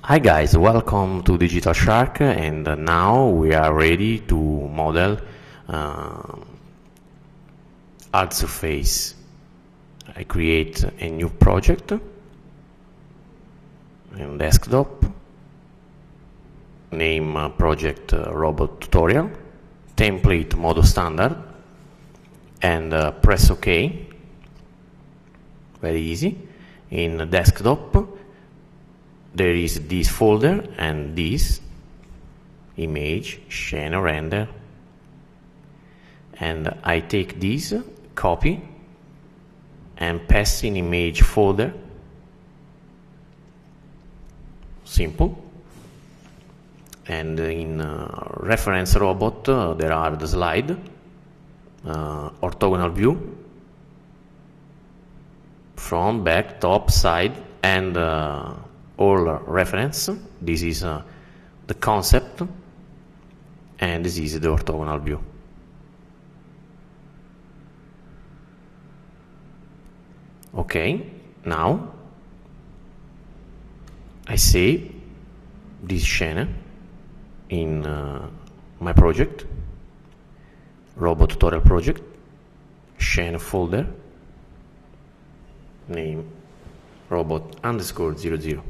Hi guys, welcome to Digital Shark, and now we are ready to model hard surface. I create a new project in desktop, name project robot tutorial, template modo standard, and press OK. Very easy. In desktop there is this folder and this image, scene render, and I take this, copy, and paste in image folder. Simple. And in reference robot there are the slide, orthogonal view, front, back, top, side, and all reference. This is the concept, and this is the orthogonal view. Okay, now I save this scene in my project, robot tutorial project, scene folder, name robot_00.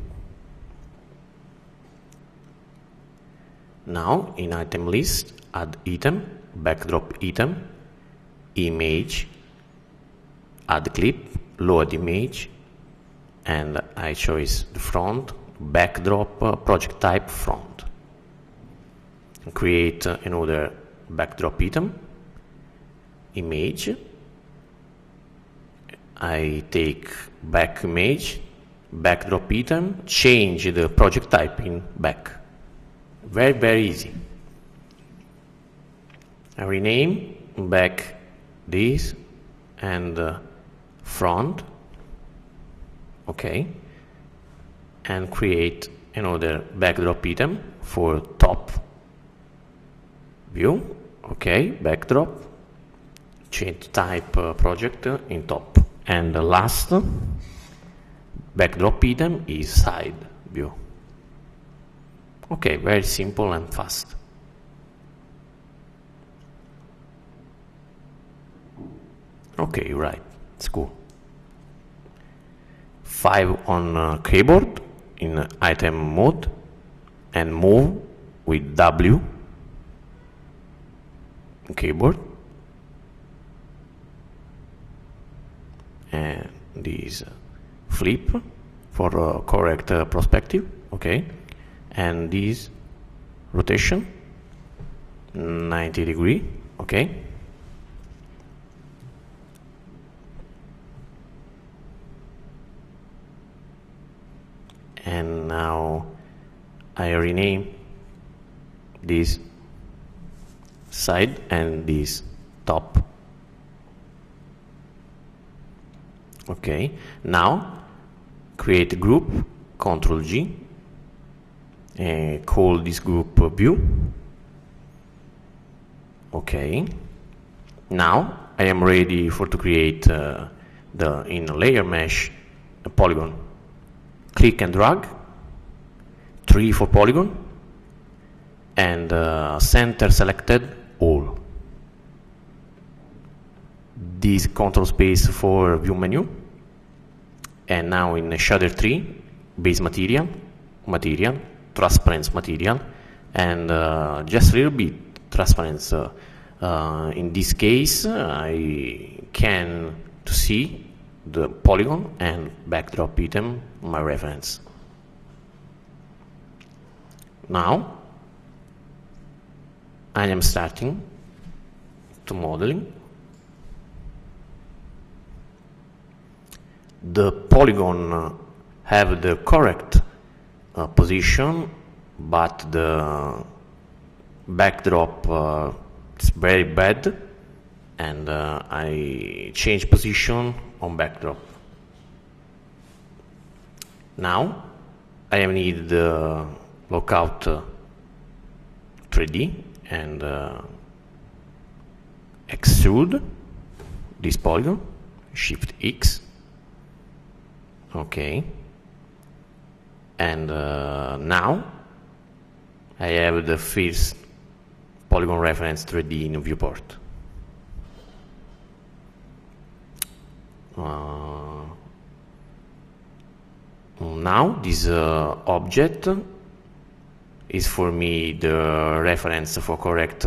Now in item list, add item, backdrop item, image, add clip, load image, and I choose the front, backdrop, project type front. Create another backdrop item, image, I take back image, backdrop item, change the project type in back. Very easy. I rename back this and front. Okay, and create another backdrop item for top view. Okay, backdrop, change type project in top, and the last backdrop item is side view. Okay, very simple and fast. Okay, right, it's cool. 5 on keyboard in item mode, and move with W keyboard, and this flip for correct perspective. Okay, and this rotation 90 degree. Okay, and now I rename this side and this top. Okay, now create a group, Ctrl G, and call this group view. Okay, now I am ready to create in layer mesh a polygon. Click and drag, 3 for polygon, and center selected all. This control space for view menu, and now in shader tree, base material, transparency material, and just a little bit transparency. In this case, I can see the polygon and backdrop item, my reference. Now I am starting to modeling. The polygon have the correct position, but the backdrop is very bad, and I change position on backdrop. Now I need the lookout 3D and extrude this polygon, Shift X. Okay, And now I have the first polygon reference 3D in viewport. Now this object is for me the reference for correct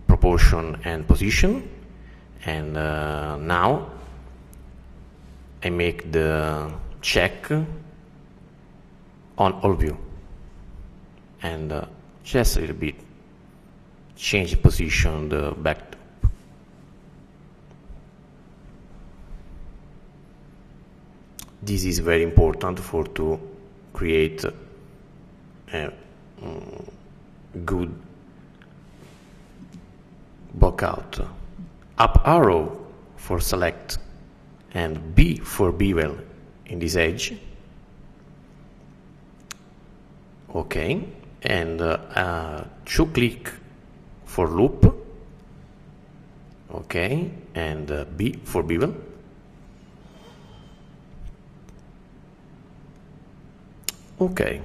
proportion and position, and now I make the check on all view, and just a little bit change position the backdrop. This is very important for to create a good blockout. Up arrow for select and B for bevel in this edge. Okay, and 2 click for loop. Okay, and B for bevel. Okay,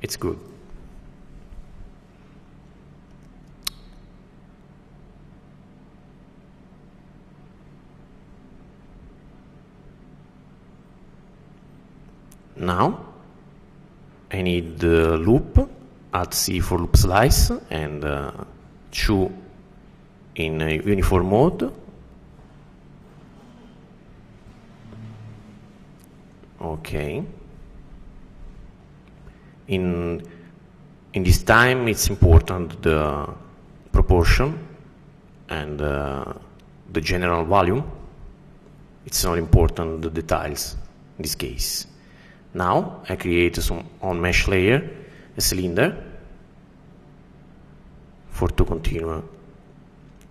it's good. Now I need the loop, add C for loop slice, and 2 in uniform mode. Okay. In this time it's important the proportion and the general volume. It's not important the details in this case. Now I create some on mesh layer a cylinder for to continue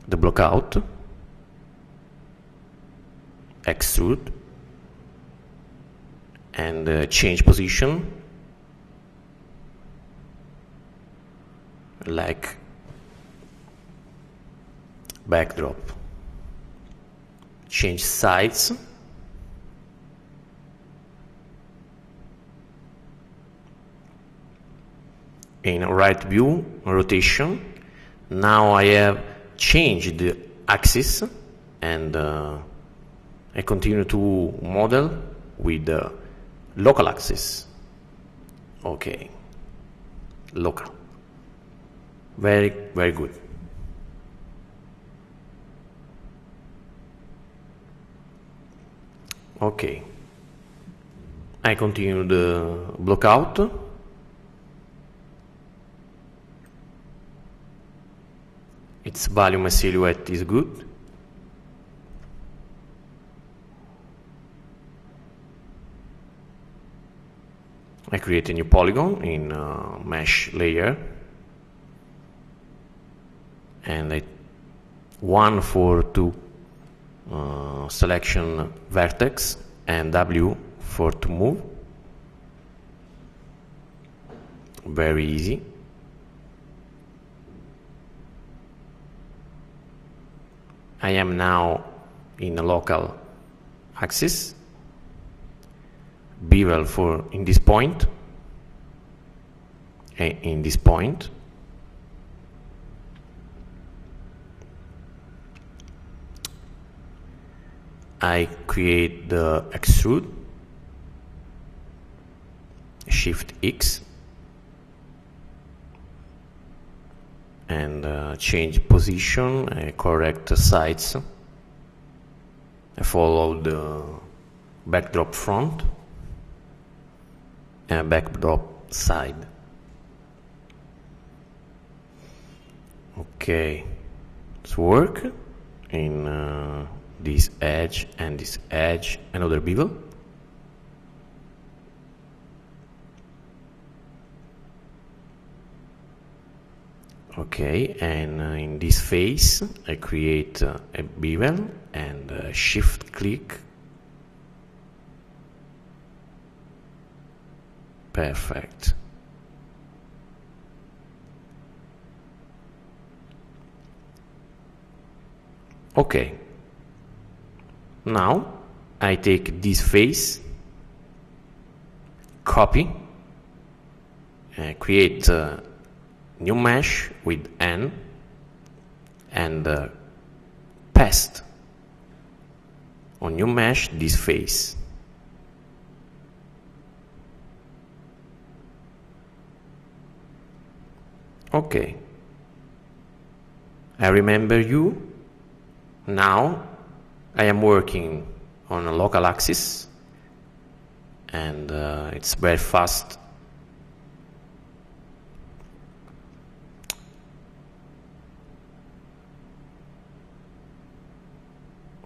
the blockout, extrude, and change position like backdrop, change sides, in right view rotation. Now I have changed the axis, and I continue to model with the local axis. Okay, local. Very, very good. Okay, I continue the blockout. Its volume and silhouette is good. I create a new polygon in mesh layer, and I 1 for to selection vertex, and W for to move. Very easy. I am now in a local axis, bevel for in this point, and in this point. I create the extrude, Shift X, and change position, correct sides. I follow the backdrop front and backdrop side. Okay, it's work in this edge and this edge, another bevel. Okay, and in this face I create a bevel and shift click. Perfect. Okay, now I take this face, copy, create a new mesh with N, and paste on new mesh this face. Okay, I remember you. Now I am working on a local axis, and it's very fast.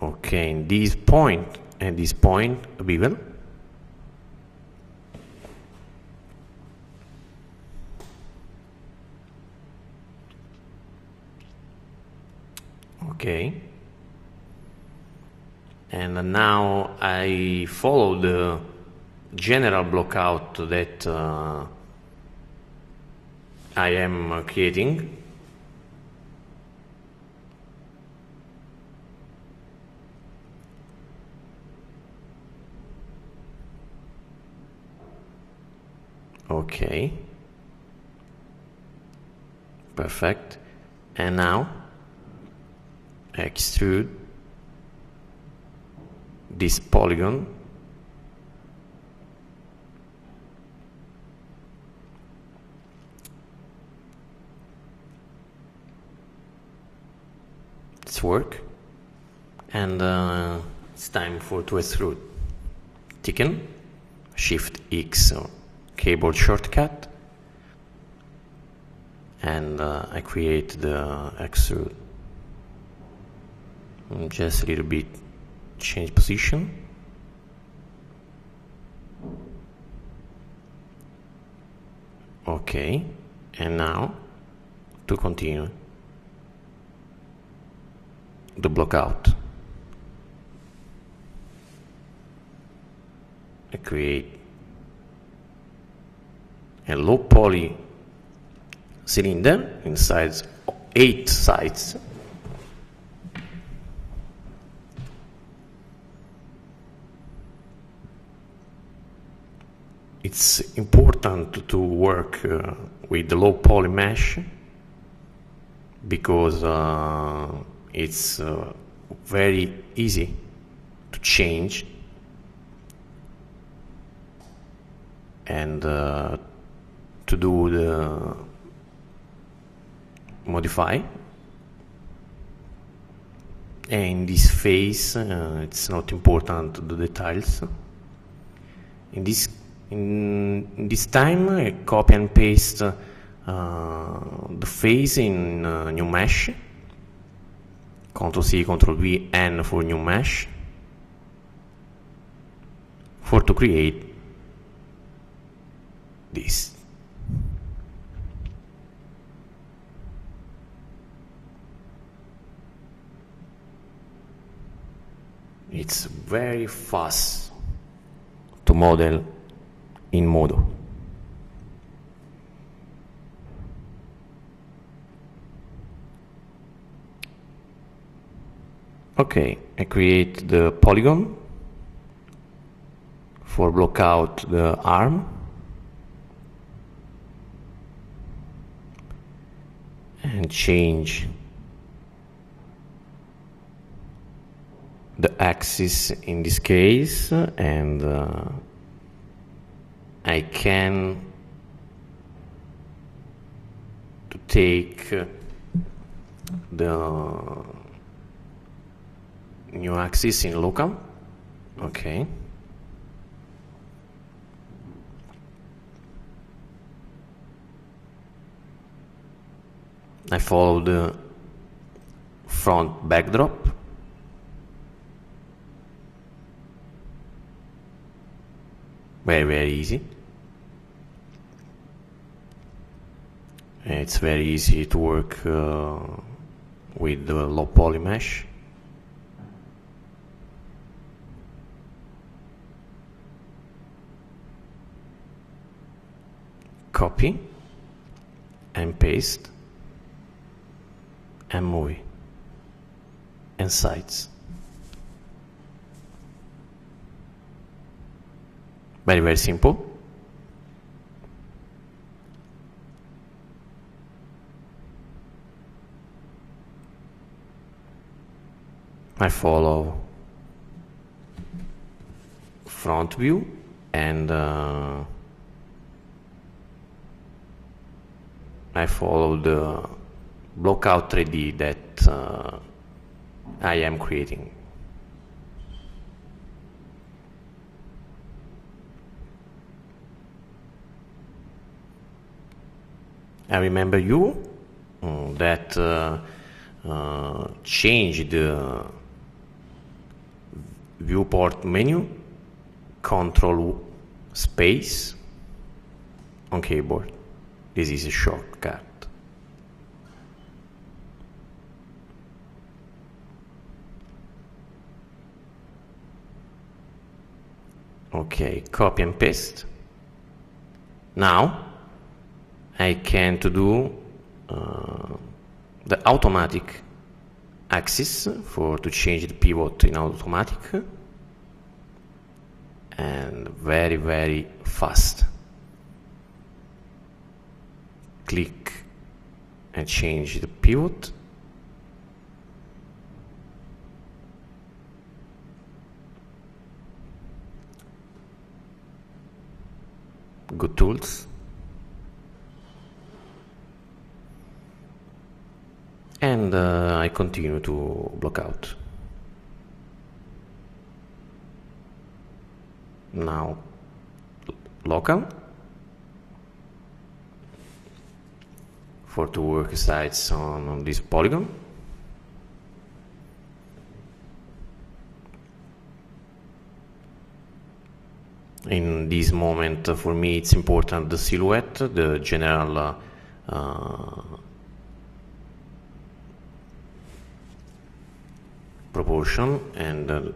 Okay, in this point and this point bevel. Okay, and now I follow the general blockout that I am creating. Okay, perfect. And now extrude this polygon it's work, and it's time to extrude. Thicken, Shift X keyboard shortcut, and I create the extrude. Just a little bit change position. Okay, and now to continue the blockout, I create a low poly cylinder inside 8 sides. It's important to work with the low poly mesh because it's very easy to change and to do the modify. And in this phase it's not important to do details. In this time I copy and paste the phase in new mesh. Ctrl C, Ctrl V, N for new mesh, to create this. It's very fast to model in Modo. Okay, I create the polygon for block out the arm, and change the axis in this case, and I can take the new axis in local. Okay, I follow the front backdrop. Very easy. It's very easy to work with the low poly mesh. Copy and paste and move and sides. Very simple. I follow front view and I follow the blockout 3D that I am creating. I remember you that change the viewport menu, control space on keyboard. This is a shortcut. Okay, copy and paste. Now I can to do the automatic axis to change the pivot in automatic, and very fast. Click and change the pivot. Good tools. And I continue to block out. Now local for two work sites on this polygon. In this moment, for me, it's important the silhouette, the general proportion, and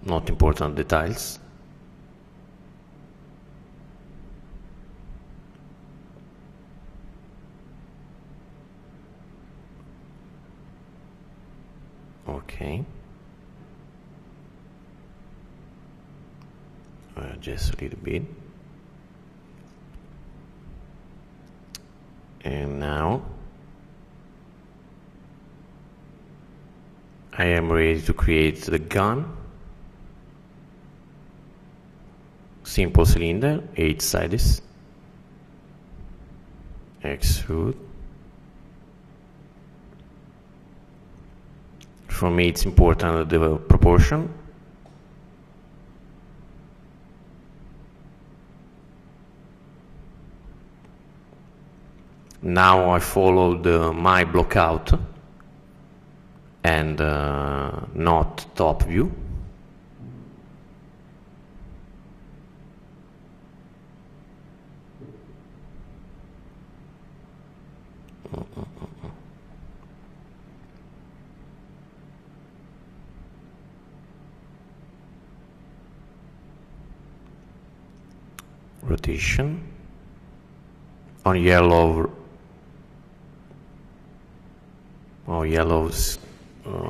not important details. Okay. Just a little bit. And now I am ready to create the gun. Simple cylinder, 8 sides. Extrude. For me, it's important the proportion. Now I follow my blockout and not top view. Rotation on yellow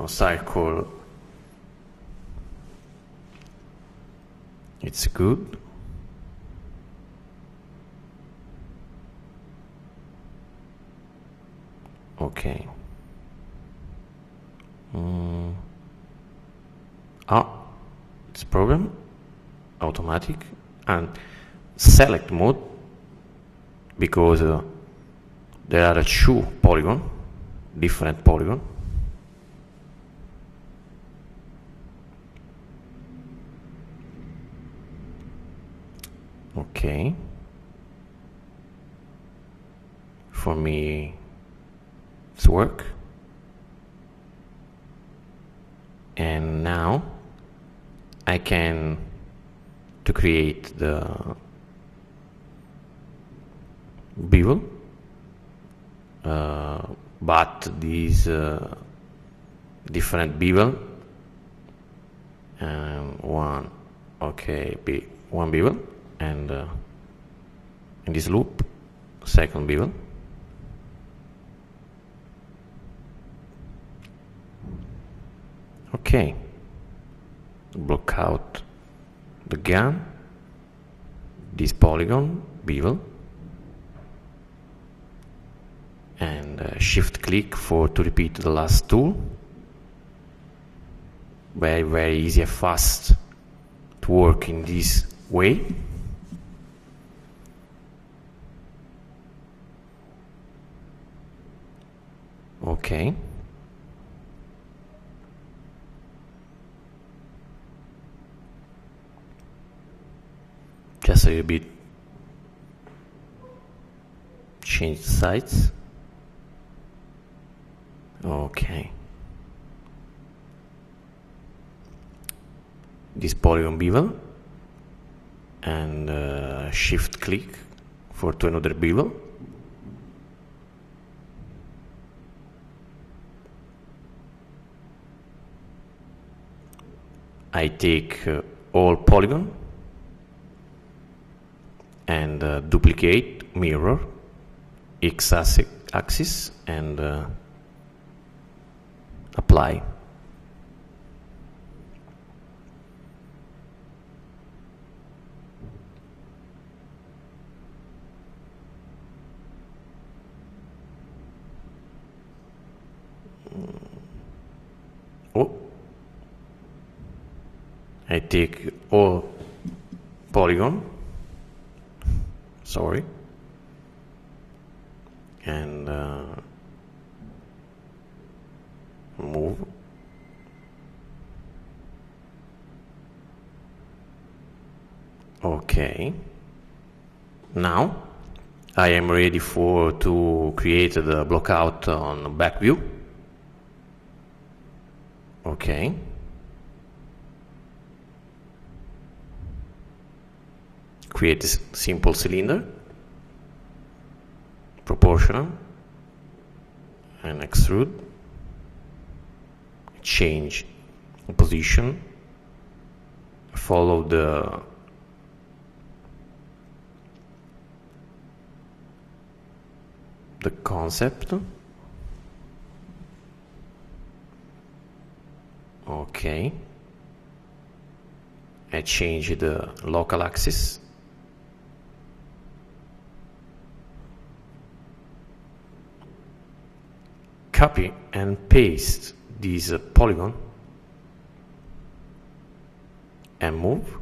circle. It's good. Okay. It's program automatic and select mode, because there are two polygon, different polygon. Okay. For me, it's work. And now I can to create the bevel, but these different bevel, one bevel, and in this loop, second bevel. Okay, block out the gun, this polygon, bevel, and shift click to repeat the last tool. very easy and fast to work in this way. Okay. Just a little bit, change the size. Okay. This polygon bevel, and shift click to another bevel. I take all polygon and duplicate mirror x-axis and apply. Oh, I take all polygon, sorry, and move. Okay, now I am ready to create the blockout on back view. Okay. Create a simple cylinder, proportional, and extrude. Change position, follow the concept. Okay. I change the local axis. Copy and paste this polygon and move.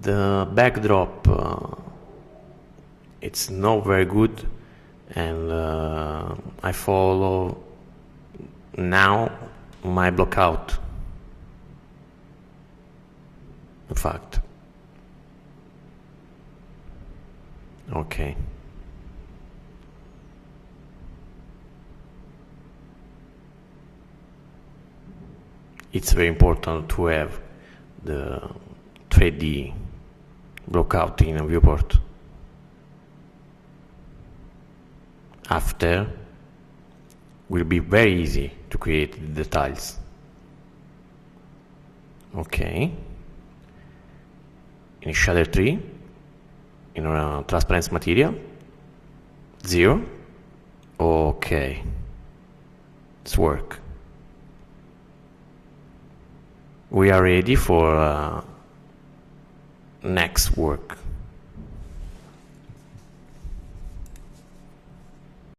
The backdrop it's not very good, and I follow now my blockout. In fact, okay. It's very important to have the 3D blockout in a viewport. After, will be very easy to create the details. Okay. In shader 3, in a transparent material, 0. Okay. Let's work. We are ready for next work.